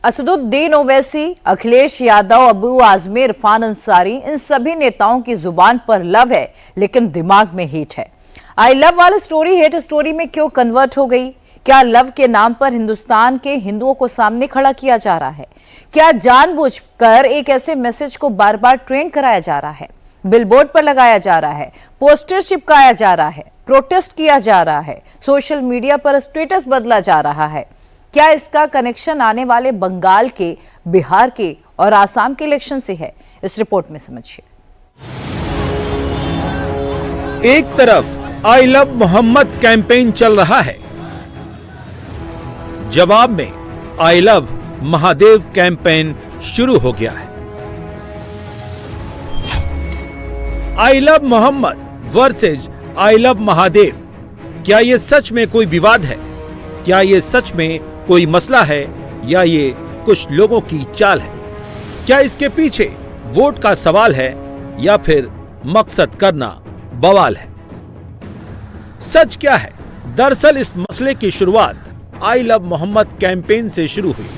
असदुद्दीन ओवैसी, अखिलेश यादव, अबू आजमी, इरफान अंसारी, इन सभी नेताओं की जुबान पर लव है लेकिन दिमाग में हेट है। आई लव वाली स्टोरी हेट स्टोरी में क्यों कन्वर्ट हो गई? क्या लव के नाम पर हिंदुस्तान के हिंदुओं को सामने खड़ा किया जा रहा है? क्या जानबूझकर एक ऐसे मैसेज को बार बार ट्रेंड कराया जा रहा है, बिलबोर्ड पर लगाया जा रहा है, पोस्टर चिपकाया जा रहा है, प्रोटेस्ट किया जा रहा है, सोशल मीडिया पर स्टेटस बदला जा रहा है? क्या इसका कनेक्शन आने वाले बंगाल के, बिहार के और आसाम के इलेक्शन से है? इस रिपोर्ट में समझिए। एक तरफ आई लव मोहम्मद कैंपेन चल रहा है, जवाब में आई लव महादेव कैंपेन शुरू हो गया है। I love Mohammad versus I love Mahadev, क्या यह सच में कोई विवाद है? क्या यह सच में कोई मसला है या ये कुछ लोगों की चाल है? क्या इसके पीछे वोट का सवाल है या फिर मकसद करना बवाल है? सच क्या है? दरअसल इस मसले की शुरुआत आई लव मोहम्मद कैंपेन से शुरू हुई,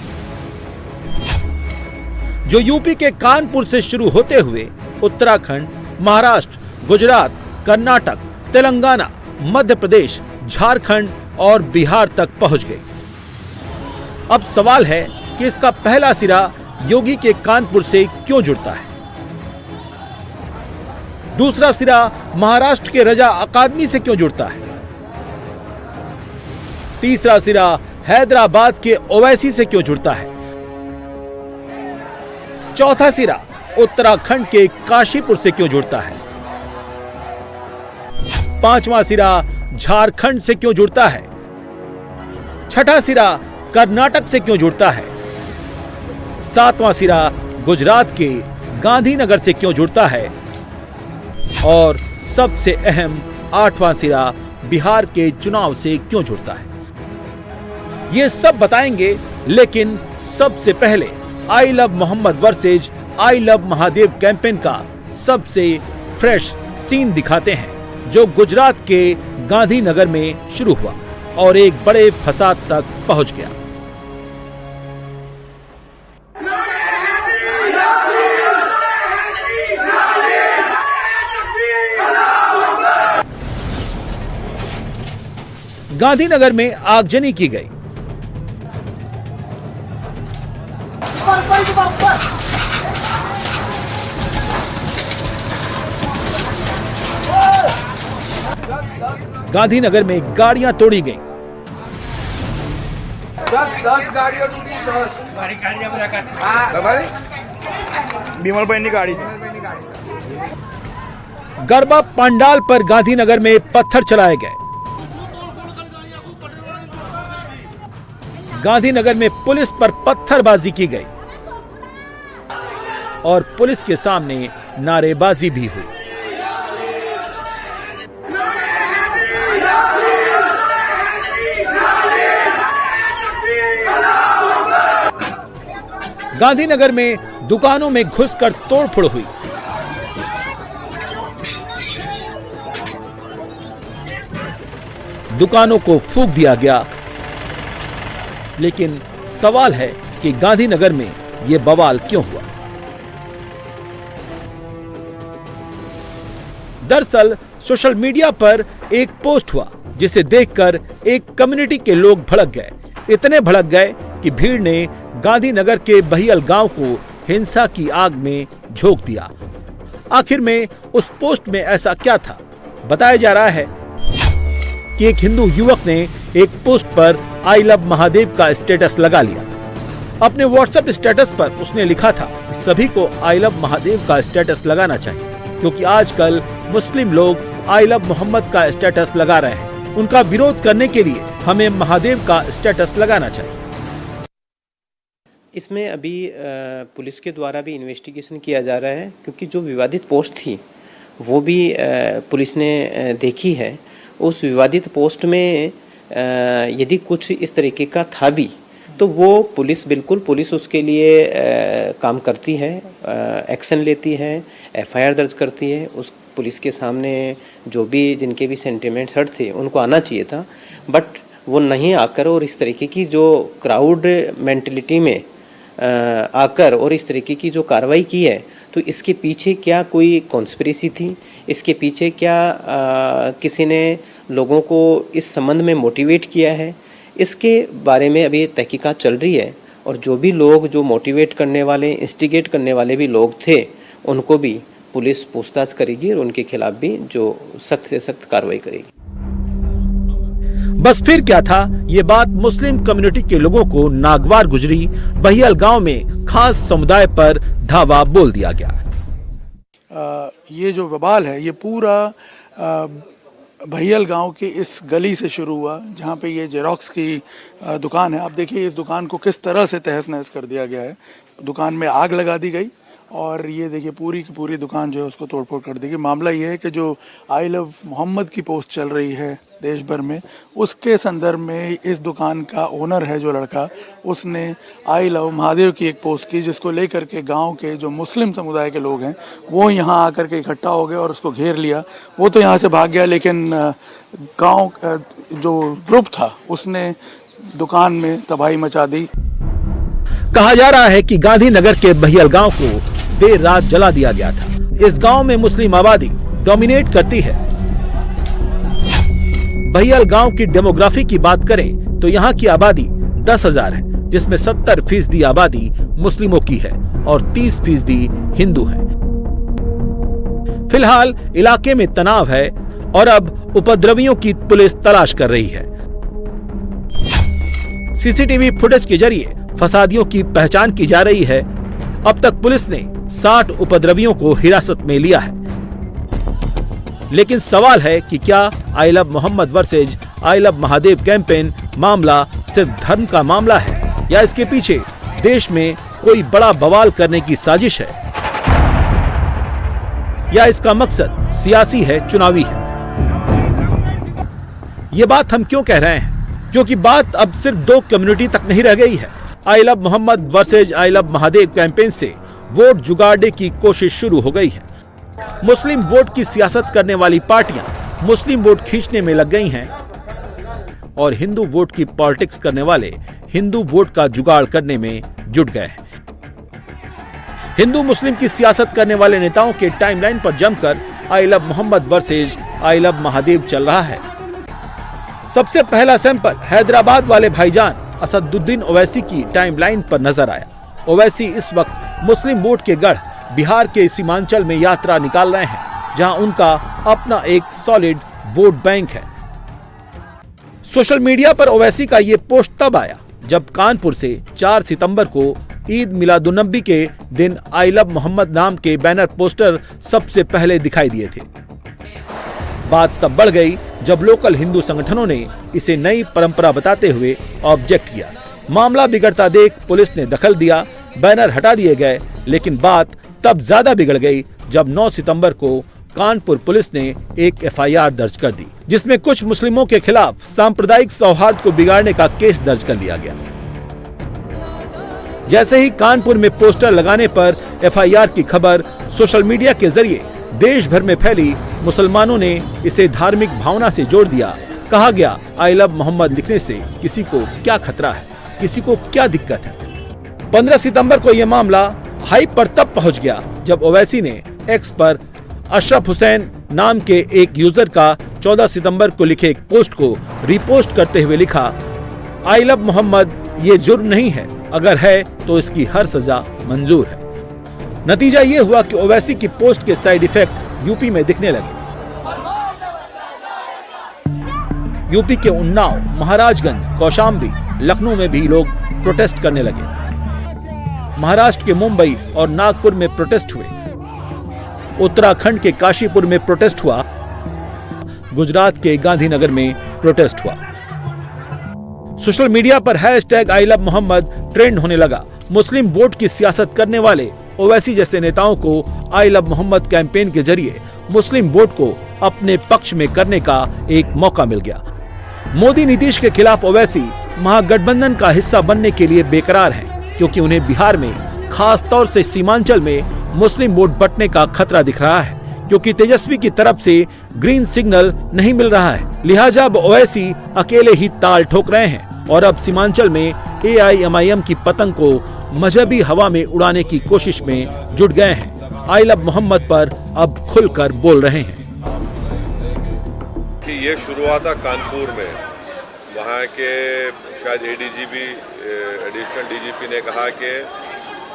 जो यूपी के कानपुर से शुरू होते हुए उत्तराखंड, महाराष्ट्र, गुजरात, कर्नाटक, तेलंगाना, मध्य प्रदेश, झारखंड और बिहार तक पहुंच गई। अब सवाल है कि इसका पहला सिरा योगी के कानपुर से क्यों जुड़ता है? दूसरा सिरा महाराष्ट्र के रजा अकादमी से क्यों जुड़ता है? तीसरा सिरा हैदराबाद के ओवैसी से क्यों जुड़ता है? चौथा सिरा उत्तराखंड के काशीपुर से क्यों जुड़ता है? पांचवा सिरा झारखंड से क्यों जुड़ता है? छठा सिरा कर्नाटक से क्यों जुड़ता है? सातवां सिरा गुजरात के गांधीनगर से क्यों जुड़ता है? और सबसे अहम आठवां सिरा बिहार के चुनाव से क्यों जुड़ता है? ये सब बताएंगे, लेकिन सबसे पहले I love Mohammad versus I love Mahadev campaign का सबसे फ्रेश सीन दिखाते हैं, जो गुजरात के गांधीनगर में शुरू हुआ और एक बड़े फसाद तक पहुंच गया। गांधीनगर में आगजनी की गई। गांधीनगर में गाड़ियां तोड़ी गईं। 10 गाड़ियां टूटी, 10 बीमल बहन की गाड़ी से। गरबा पंडाल पर गांधीनगर में पत्थर चलाए गए। गांधीनगर में पुलिस पर पत्थरबाजी की गई और पुलिस के सामने नारेबाजी भी हुई। गांधीनगर में दुकानों में घुसकर तोड़फोड़ हुई। दुकानों को फूंक दिया गया। लेकिन सवाल है कि गांधीनगर में यह बवाल क्यों हुआ? दरअसल सोशल मीडिया पर एक पोस्ट हुआ, जिसे देखकर एक कम्युनिटी के लोग भड़क गए। इतने भड़क गए कि भीड़ ने गांधीनगर के बहियल गांव को हिंसा की आग में झोंक दिया। आखिर में उस पोस्ट में ऐसा क्या था? बताया जा रहा है कि एक हिंदू युवक ने एक पोस्ट पर आई लव महादेव का स्टेटस लगा लिया। अपने व्हाट्सएप स्टेटस पर उसने लिखा था कि सभी को आई लव महादेव का स्टेटस लगाना चाहिए, क्योंकि आजकल मुस्लिम लोग आई लव मोहम्मद का स्टेटस लगा रहे हैं। उनका विरोध करने के लिए हमें महादेव का स्टेटस लगाना चाहिए। इसमें अभी पुलिस के द्वारा भी इन्वेस्टिगेशन किया जा रहा है, क्योंकि जो विवादित पोस्ट थी वो भी पुलिस ने देखी है। उस विवादित पोस्ट में यदि कुछ इस तरीके का था भी, तो वो पुलिस उसके लिए काम करती है, एक्शन लेती है, एफआईआर दर्ज करती है। उस पुलिस के सामने जो भी जिनके भी सेंटिमेंट्स हर्ट थे उनको आना चाहिए था, बट वो नहीं आकर और इस तरीके की जो क्राउड मेंटलिटी में आकर और इस तरीके की जो कार्रवाई की है, तो इसके पीछे क्या कोई कॉन्स्पिरेसी थी, इसके पीछे क्या किसी ने लोगों को इस संबंध में मोटिवेट किया है, इसके बारे में अभी तहकीकात चल रही है। और जो भी लोग जो मोटिवेट करने वाले, इंस्टिगेट करने वाले भी लोग थे, उनको भी पुलिस पूछताछ करेगी और उनके खिलाफ भी जो सख्त से सख्त कार्रवाई करेगी। बस फिर क्या था, ये बात मुस्लिम कम्युनिटी के लोगों को नागवार गुजरी। बहियल गांव में खास समुदाय पर धावा बोल दिया गया। ये जो वबाल है ये पूरा बहियल गांव की इस गली से शुरू हुआ, जहाँ पे ये जेरोक्स की दुकान है। आप देखिए इस दुकान को किस तरह से तहस नहस कर दिया गया है। दुकान में आग लगा दी गई और ये देखिए पूरी की पूरी दुकान जो है उसको तोड़फोड़ कर दी गई। मामला ये है कि जो आई लव मोहम्मद की पोस्ट चल रही है देश भर में, उसके संदर्भ में इस दुकान का ओनर है जो लड़का, उसने आई लव महादेव की एक पोस्ट की, जिसको लेकर के गांव के जो मुस्लिम समुदाय के लोग हैं वो यहाँ आकर के इकट्ठा हो गए और उसको घेर लिया। वो तो यहाँ से भाग गया, लेकिन गांव जो ग्रुप था उसने दुकान में तबाही मचा दी। कहा जा रहा है कि गांधीनगर के बहियल गांव को देर रात जला दिया गया था। इस गांव में मुस्लिम आबादी डोमिनेट करती है। बहियल गांव की डेमोग्राफी की बात करें तो यहाँ की आबादी 10,000 है, जिसमें 70% आबादी मुस्लिमों की है और 30% हिंदू है। फिलहाल इलाके में तनाव है और अब उपद्रवियों की पुलिस तलाश कर रही है। सीसीटीवी फुटेज के जरिए फसादियों की पहचान की जा रही है। अब तक पुलिस ने 60 उपद्रवियों को हिरासत में लिया है। लेकिन सवाल है कि क्या I love Mohammad versus I love Mahadev campaign मामला सिर्फ धर्म का मामला है या इसके पीछे देश में कोई बड़ा बवाल करने की साजिश है, या इसका मकसद सियासी है, चुनावी है। ये बात हम क्यों कह रहे हैं? क्योंकि बात अब सिर्फ 2 कम्युनिटी तक नहीं रह गई है। I love Mohammad versus I love Mahadev campaign से वोट जुगाड़ने की कोशिश शुरू हो गई है। मुस्लिम वोट की सियासत करने वाली पार्टियां मुस्लिम वोट खींचने में लग गई हैं और हिंदू वोट की पॉलिटिक्स करने वाले हिंदू वोट का जुगाड़ करने में जुट गए हैं। हिंदू मुस्लिम की सियासत करने वाले नेताओं के टाइमलाइन पर जमकर I love Mohammad versus I love Mahadev चल रहा है। सबसे पहला सैंपल हैदराबाद वाले भाईजान असदुद्दीन ओवैसी की टाइमलाइन पर नजर आया। ओवैसी इस वक्त मुस्लिम वोट के गढ़ बिहार के सीमांचल में यात्रा निकाल रहे हैं, जहां उनका अपना एक सॉलिड वोट बैंक है। सोशल मीडिया पर ओवैसी का ये पोस्ट तब आया जब कानपुर से 4 सितंबर को ईद मिलादुन्नबी के दिन आई लव मोहम्मद नाम के बैनर पोस्टर सबसे पहले दिखाई दिए थे। बात तब बढ़ गई जब लोकल हिंदू संगठनों ने इसे नई परंपरा बताते हुए ऑब्जेक्ट किया। मामला बिगड़ता देख पुलिस ने दखल दिया, बैनर हटा दिए गए। लेकिन बात तब ज्यादा बिगड़ गई जब 9 सितंबर को कानपुर पुलिस ने एक एफआईआर दर्ज कर दी, जिसमें कुछ मुस्लिमों के खिलाफ सांप्रदायिक सौहार्द को बिगाड़ने का केस दर्ज कर लिया गया। जैसे ही कानपुर में पोस्टर लगाने पर एफआईआर की खबर सोशल मीडिया के जरिए देश भर में फैली, मुसलमानों ने इसे धार्मिक भावना से जोड़ दिया। कहा गया, आई लव मोहम्मद लिखने से किसी को क्या खतरा है, किसी को क्या दिक्कत है। 15 सितंबर को यह मामला हाइप पर तब पहुंच गया जब ओवैसी ने एक्स पर अशरफ हुसैन नाम के एक यूजर का 14 सितंबर को लिखे एक पोस्ट को रिपोस्ट करते हुए लिखा, आई लव मोहम्मद ये जुर्म नहीं है, अगर है तो इसकी हर सजा मंजूर है। नतीजा ये हुआ कि ओवैसी की पोस्ट के साइड इफेक्ट यूपी में दिखने लगे। यूपी के उन्नाव, महाराजगंज, कौशाम्बी, लखनऊ में भी लोग प्रोटेस्ट करने लगे। महाराष्ट्र के मुंबई और नागपुर में प्रोटेस्ट हुए। उत्तराखंड के काशीपुर में प्रोटेस्ट हुआ। गुजरात के गांधीनगर में प्रोटेस्ट हुआ। सोशल मीडिया पर hashtag I love Mohammad trend होने लगा। मुस्लिम वोट की सियासत करने वाले ओवैसी जैसे नेताओं को आई लव मोहम्मद कैंपेन के जरिए मुस्लिम वोट को अपने पक्ष में करने का एक मौका मिल गया। मोदी नीतीश के खिलाफ ओवैसी महागठबंधन का हिस्सा बनने के लिए बेकरार हैं, क्योंकि उन्हें बिहार में खास तौर से सीमांचल में मुस्लिम वोट बंटने का खतरा दिख रहा है, क्योंकि तेजस्वी की तरफ से ग्रीन सिग्नल नहीं मिल रहा है। लिहाजा अब ओवैसी अकेले ही ताल ठोक रहे हैं और अब सीमांचल में AIMIM की पतंग को मजहबी हवा में उड़ाने की कोशिश में जुट गए हैं। आई लव मोहम्मद पर अब खुलकर बोल रहे हैं कि ये शुरू हुआ था कानपुर में, वहाँ के शायद एडीजीपी एडिशनल डीजीपी ने कहा कि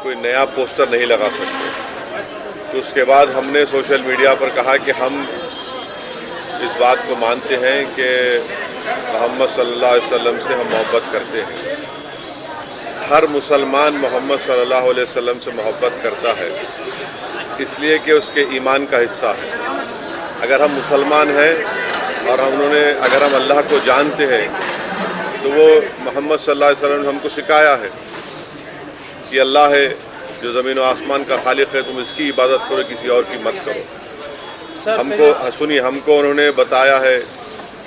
कोई नया पोस्टर नहीं लगा सकते। तो उसके बाद हमने सोशल मीडिया पर कहा कि हम इस बात को मानते हैं कि मोहम्मद सल्लल्लाहु अलैहि वसल्लम से हम मोहब्बत करते हैं। हर मुसलमान मोहम्मद सल्लल्लाहु अलैहि वसल्लम से मोहब्बत करता है इसलिए कि उसके ईमान का हिस्सा है। अगर हम मुसलमान हैं और अगर हम अल्लाह को जानते हैं तो वो मोहम्मद सल्लल्लाहु अलैहि वसल्लम ने हमको सिखाया है कि अल्लाह है जो ज़मीन व आसमान का खालिक है, तुम इसकी इबादत करो, किसी और की मत करो। हमको उन्होंने बताया है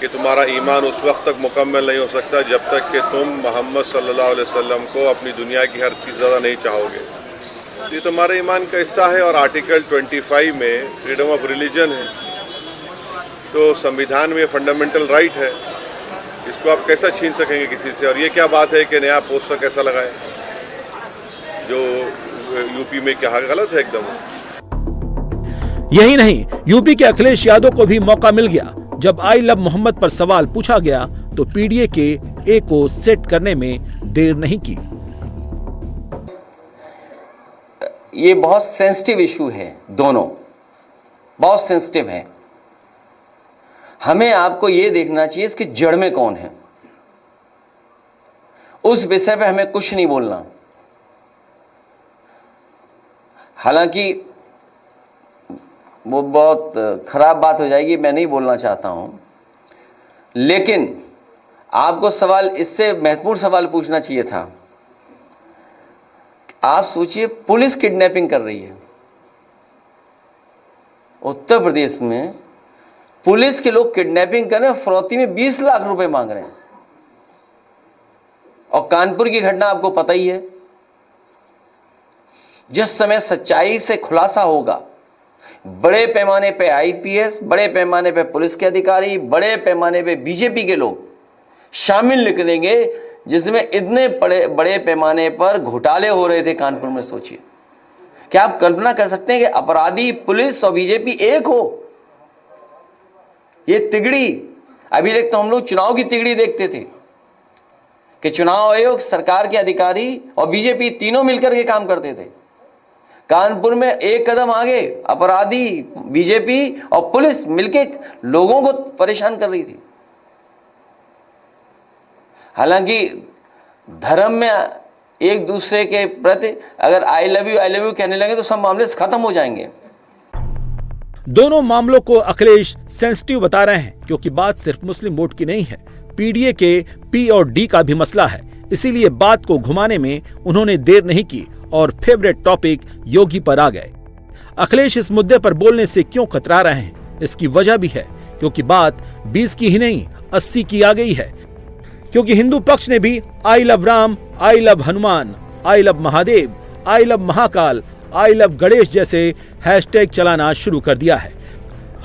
कि तुम्हारा ईमान उस वक्त तक मुकम्मल नहीं हो सकता जब तक कि तुम मोहम्मद सल्लल्लाहु अलैहि वसल्लम को अपनी दुनिया की हर चीज़ ज़्यादा नहीं चाहोगे। ये तुम्हारे ईमान का हिस्सा है। और आर्टिकल 25 में फ्रीडम ऑफ रिलीजन है, तो संविधान में फंडामेंटल राइट है, इसको आप कैसा छीन सकेंगे किसी से। और ये क्या बात है कि नया पोस्टर कैसा लगाए, जो यूपी में क्या गलत है एकदम। यही नहीं, यूपी के अखिलेश यादव को भी मौका मिल गया। जब आई लव मोहम्मद पर सवाल पूछा गया तो पीडीए के ए को सेट करने में देर नहीं की। ये बहुत सेंसिटिव इशू है, दोनों बहुत सेंसिटिव है। हमें आपको ये देखना चाहिए इसकी जड़ में कौन है, उस विषय पे हमें कुछ नहीं बोलना। हालांकि वो बहुत खराब बात हो जाएगी, मैं नहीं बोलना चाहता हूं, लेकिन आपको सवाल इससे महत्वपूर्ण सवाल पूछना चाहिए था। आप सोचिए, पुलिस किडनैपिंग कर रही है उत्तर प्रदेश में, पुलिस के लोग किडनैपिंग कर रहे हैं, फरौती में 20 लाख रुपए मांग रहे हैं। और कानपुर की घटना आपको पता ही है, जिस समय सच्चाई से खुलासा होगा, बड़े पैमाने पे आईपीएस, बड़े पैमाने पे पुलिस के अधिकारी, बड़े पैमाने पे बीजेपी के लोग शामिल निकलेंगे, जिसमें इतने बड़े पैमाने पर घोटाले हो रहे थे कानपुर में। सोचिए, क्या आप कल्पना कर सकते हैं कि अपराधी पुलिस और बीजेपी एक हो? ये तिगड़ी, अभी तक तो हम लोग चुनाव की तिगड़ी देखते थे कि चुनाव आयोग, सरकार के अधिकारी और बीजेपी तीनों मिलकर के काम करते थे। कानपुर में एक कदम आगे अपराधी, बीजेपी और पुलिस मिलके लोगों को परेशान कर रही थी। हालांकि धर्म में एक दूसरे के प्रति अगर आई लव यू कहने लगे तो सब मामले खत्म हो जाएंगे। दोनों मामलों को अखिलेश सेंसिटिव बता रहे हैं, क्योंकि बात सिर्फ मुस्लिम वोट की नहीं है, पीडीए के पी और डी का भी मसला है। इसीलिए बात को घुमाने में उन्होंने देर नहीं की और फेवरेट टॉपिक योगी पर आ गए। अखिलेश इस मुद्दे पर बोलने से क्यों कतरा रहे हैं, इसकी वजह भी है, क्योंकि बात 20 की ही नहीं 80 की आ गई है। क्योंकि हिंदू पक्ष ने भी I love Ram, I love Hanuman, I love Mahadev, I love Mahakal, I love Ganesh जैसे हैशटैग चलाना शुरू कर दिया है।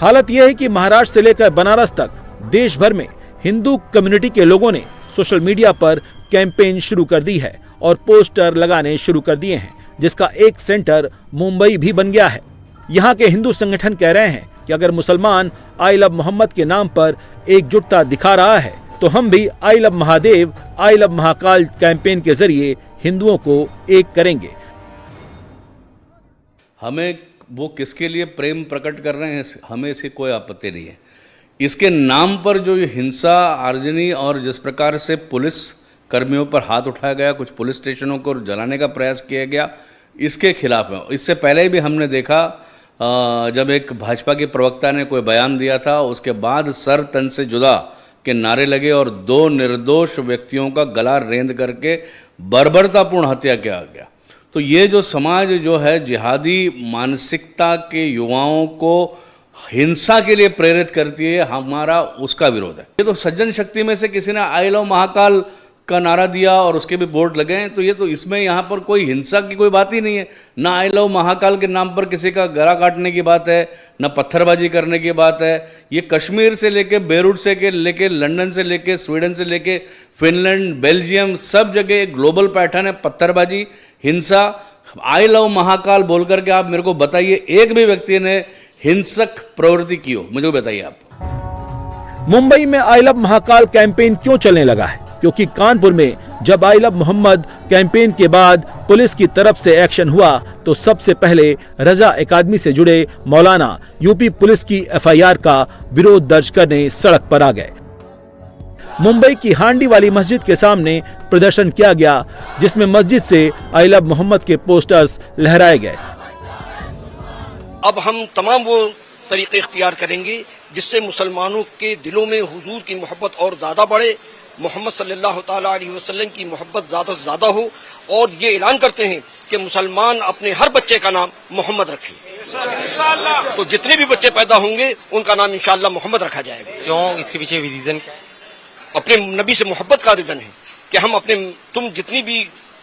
हालत यह है कि महाराष्ट्र से लेकर बनारस तक देश भर में हिंदू कम्युनिटी के लोगों ने सोशल मीडिया पर कैंपेन शुरू कर दी है और पोस्टर लगाने शुरू कर दिए हैं, जिसका एक सेंटर मुंबई भी बन गया है। यहाँ के हिंदू संगठन कह रहे हैं कि अगर मुसलमान आई लव मोहम्मद के नाम पर एकजुटता दिखा रहा है तो हम भी आई love Mahadev, I love Mahakal campaign के जरिए हिंदुओं को एक करेंगे। हमें वो किसके लिए प्रेम प्रकट कर रहे हैं, हमें इसकी कोई आपत्ति नहीं है। इसके नाम पर जो हिंसा आर्जनी और जिस प्रकार से पुलिस कर्मियों पर हाथ उठाया गया, कुछ पुलिस स्टेशनों को जलाने का प्रयास किया गया, इसके खिलाफ है। इससे पहले भी हमने देखा जब एक भाजपा के प्रवक्ता ने कोई बयान दिया था, उसके बाद सर तन से जुदा के नारे लगे और 2 निर्दोष व्यक्तियों का गला रेंद करके बर्बरतापूर्ण हत्या किया गया। तो ये जो समाज जो है जिहादी मानसिकता के युवाओं को हिंसा के लिए प्रेरित करती है, हमारा उसका विरोध है। ये तो सज्जन शक्ति में से किसी ने आई लव महाकाल का नारा दिया और उसके भी बोर्ड लगे हैं, तो ये तो इसमें यहाँ पर कोई हिंसा की कोई बात ही नहीं है। ना आई लव महाकाल के नाम पर किसी का गला काटने की बात है, ना पत्थरबाजी करने की बात है। ये कश्मीर से लेके बेरूट से लेके लंदन से लेके स्वीडन से लेके फिनलैंड, बेल्जियम, सब जगह एक ग्लोबल पैटर्न है पत्थरबाजी हिंसा, आई लव महाकाल बोल करके आप मेरे को बताइए एक भी व्यक्ति ने हिंसक प्रवृत्ति की हो, मुझे बताइए आप। मुंबई में आई लव महाकाल कैंपेन क्यों चलने लगा है? क्योंकि कानपुर में जब आई लव मोहम्मद कैंपेन के बाद पुलिस की तरफ से एक्शन हुआ तो सबसे पहले रजा अकादमी से जुड़े मौलाना यूपी पुलिस की एफआईआर का विरोध दर्ज करने सड़क पर आ गए। मुंबई की हांडी वाली मस्जिद के सामने प्रदर्शन किया गया, जिसमें मस्जिद से आई लव मोहम्मद के पोस्टर्स लहराए गए। अब हम तमाम वो तरीके इख्तियार करेंगे जिससे मुसलमानों के दिलों में हुजूर की मोहब्बत और ज्यादा बढ़े, मोहम्मद सल्लल्लाहु ताला अलैहि वसल्लम की मोहब्बत ज्यादा से ज्यादा हो, और ये ऐलान करते हैं कि मुसलमान अपने हर बच्चे का नाम मोहम्मद रखें। तो जितने भी बच्चे पैदा होंगे उनका नाम इंशाअल्लाह मोहम्मद रखा जाएगा। क्यों? इसके पीछे भी रीजन अपने नबी से मोहब्बत का रीजन है कि हम तुम जितनी भी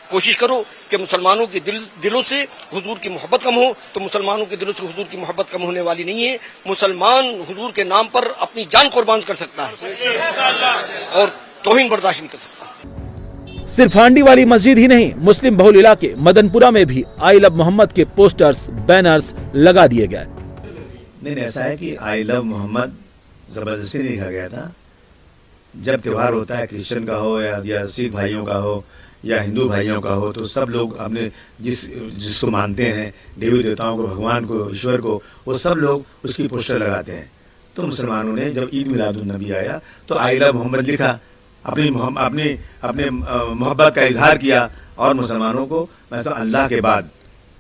कोशिश करो कि मुसलमानों के दिलों से हुजूर की मोहब्बत कम हो, तो मुसलमानों के दिलों से हुजूर की मोहब्बत कम होने वाली नहीं है। मुसलमान हुजूर के नाम पर अपनी जान कुर्बान कर सकता है और तौहीन बर्दाश्त नहीं कर सकता। सिर्फ हांडी वाली मस्जिद ही नहीं, मुस्लिम बहुल इलाके मदनपुरा में भी आई लव मोहम्मद के पोस्टर्स, बैनर्स लगा दिए गए। नहीं, ऐसा है कि आई लव मोहम्मद जबरदस्ती नहीं लिखा गया था। जब त्योहार होता है, क्रिश्चियन का हो या सिख भाइयों का हो या हिंदू भाइयों का हो, तो सब लोग अपने जिसको मानते हैं, देवी देवताओं को, भगवान को, ईश्वर को, वो सब लोग उसकी पोस्टर लगाते हैं। तो मुसलमानों ने जब ईद मिलादुन नबी आया तो आई लव मोहम्मद लिखा, अपने मोहब्बत का इजहार किया। और मुसलमानों को मतलब अल्लाह के बाद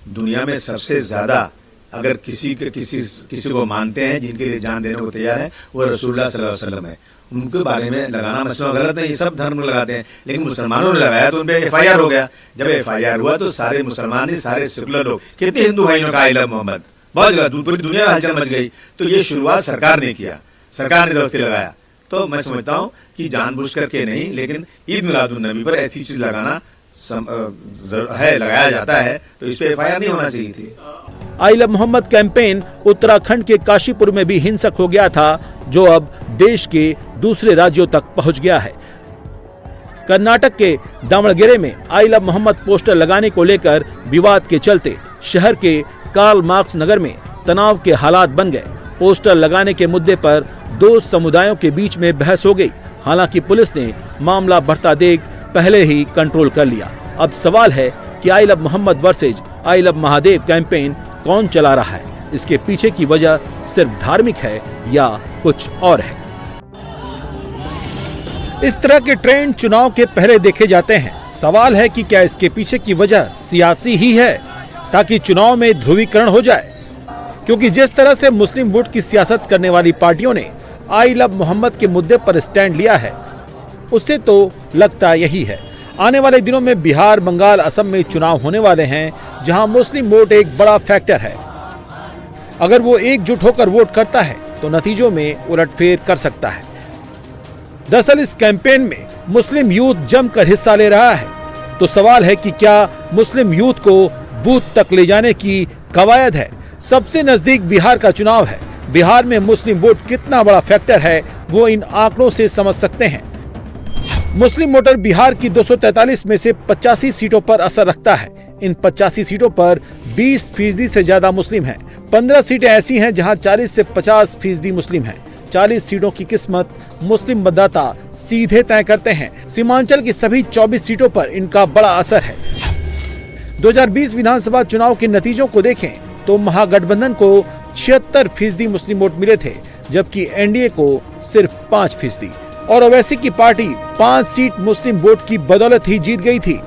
दुनिया में सबसे ज़्यादा अगर किसी को मानते हैं, जिनके लिए जान देने को तैयार है, वो रसूलुल्लाह सल्लल्लाहु अलैहि वसल्लम है। उनके बारे में लगाना मसला गलत है, ये सब धर्म लगाते हैं, लेकिन मुसलमानों ने लगाया तो उन पर एफआईआर हो गया। जब एफआईआर हुआ तो सारे मुसलमान ही, सारे सेकुलर लोग, कितने हिंदू भाइयों का आई लव मोहम्मद, बहुत जगह पूरी दुनिया में हलचल मच गई। तो ये शुरुआत सरकार ने किया, सरकार ने दफ्तर लगाया। तो मैं समझता हूँ कि जानबूझ करके नहीं, लेकिन ईद मिलादुन नबी पर ऐसी चीज लगाना लगाया जाता है, तो इस पे एफआईआर नहीं होना चाहिए थी। I love Mohammad campaign Uttarakhand के काशीपुर में भी हिंसक हो गया था, जो अब देश के दूसरे राज्यों तक पहुंच गया है। कर्नाटक के दावणगेरे में आई लव मोहम्मद पोस्टर लगाने को लेकर विवाद के चलते शहर के कार्ल मार्क्स नगर में तनाव के हालात बन गए। पोस्टर लगाने के मुद्दे पर दो समुदायों के बीच में बहस हो गई। हालांकि पुलिस ने मामला बढ़ता देख पहले ही कंट्रोल कर लिया। अब सवाल है कि I love Mohammad versus I love Mahadev campaign कौन चला रहा है? इसके पीछे की वजह सिर्फ धार्मिक है या कुछ और है? इस तरह के ट्रेंड चुनाव के पहले देखे जाते हैं। सवाल है कि क्या इसके पीछे की वजह सियासी ही है, ताकि चुनाव में ध्रुवीकरण हो जाए? क्योंकि जिस तरह से मुस्लिम वोट की सियासत करने वाली पार्टियों ने आई लव मोहम्मद के मुद्दे पर स्टैंड लिया है, उससे तो लगता यही है। आने वाले दिनों में बिहार, बंगाल, असम में चुनाव होने वाले हैं, जहां मुस्लिम वोट एक बड़ा फैक्टर है। अगर वो एकजुट होकर वोट करता है तो नतीजों में उलटफेर कर सकता है। दरअसल इस कैंपेन में मुस्लिम यूथ जमकर हिस्सा ले रहा है। तो सवाल है कि क्या मुस्लिम यूथ को बूथ तक ले जाने की कवायद है? सबसे नजदीक बिहार का चुनाव है। बिहार में मुस्लिम वोट कितना बड़ा फैक्टर है, वो इन आंकड़ों से समझ सकते हैं। मुस्लिम वोटर बिहार की 243 में से 85 सीटों पर असर रखता है। इन 85 सीटों पर 20% से ज्यादा मुस्लिम हैं। 15 सीटें ऐसी हैं जहां 40 से 50% मुस्लिम हैं। 40 सीटों की किस्मत मुस्लिम मतदाता सीधे तय करते हैं। सीमांचल की सभी 24 सीटों पर इनका बड़ा असर है। 2020 विधानसभा चुनाव के नतीजों को देखें तो महागठबंधन को 76% मुस्लिम वोट मिले थे, जबकि एनडीए को सिर्फ 5%। और ओवैसी की पार्टी 5 सीट मुस्लिम वोट की बदौलत ही जीत गई थी।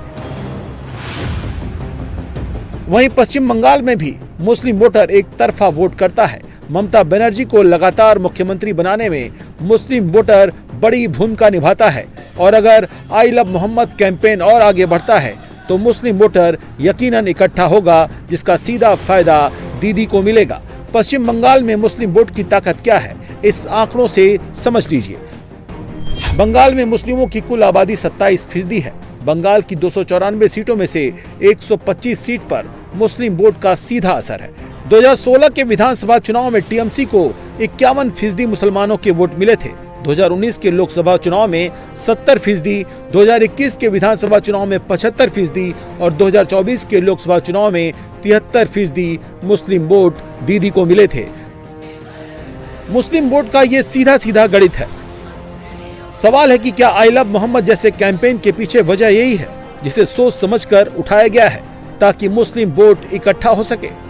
वहीं पश्चिम बंगाल में भी मुस्लिम वोटर एक तरफा वोट करता है। ममता बनर्जी को लगातार मुख्यमंत्री बनाने में मुस्लिम वोटर बड़ी भूमिका निभाता है। और अगर आई लव मोहम्मद कैंपेन और आगे बढ़ता है तो मुस्लिम वोटर यकीनन इकट्ठा होगा, जिसका सीधा फायदा दीदी को मिलेगा। पश्चिम बंगाल में मुस्लिम वोट की ताकत क्या है, इस आंकड़ों से समझ लीजिए। बंगाल में मुस्लिमों की कुल आबादी 27% है। बंगाल की 294 सीटों में से 125 सीट पर मुस्लिम वोट का सीधा असर है। 2016 के विधानसभा चुनाव में टीएमसी को 51% मुसलमानों के वोट मिले थे, 2019 के लोकसभा चुनाव में 70%, 2021 के विधानसभा चुनाव में 75% और 2024 के लोकसभा चुनाव में 73% मुस्लिम वोट दीदी को मिले थे। मुस्लिम वोट का ये सीधा सीधा गणित है। सवाल है कि क्या आई लव मोहम्मद जैसे कैंपेन के पीछे वजह यही है जिसे सोच समझकर उठाया गया है ताकि मुस्लिम वोट इकट्ठा हो सके।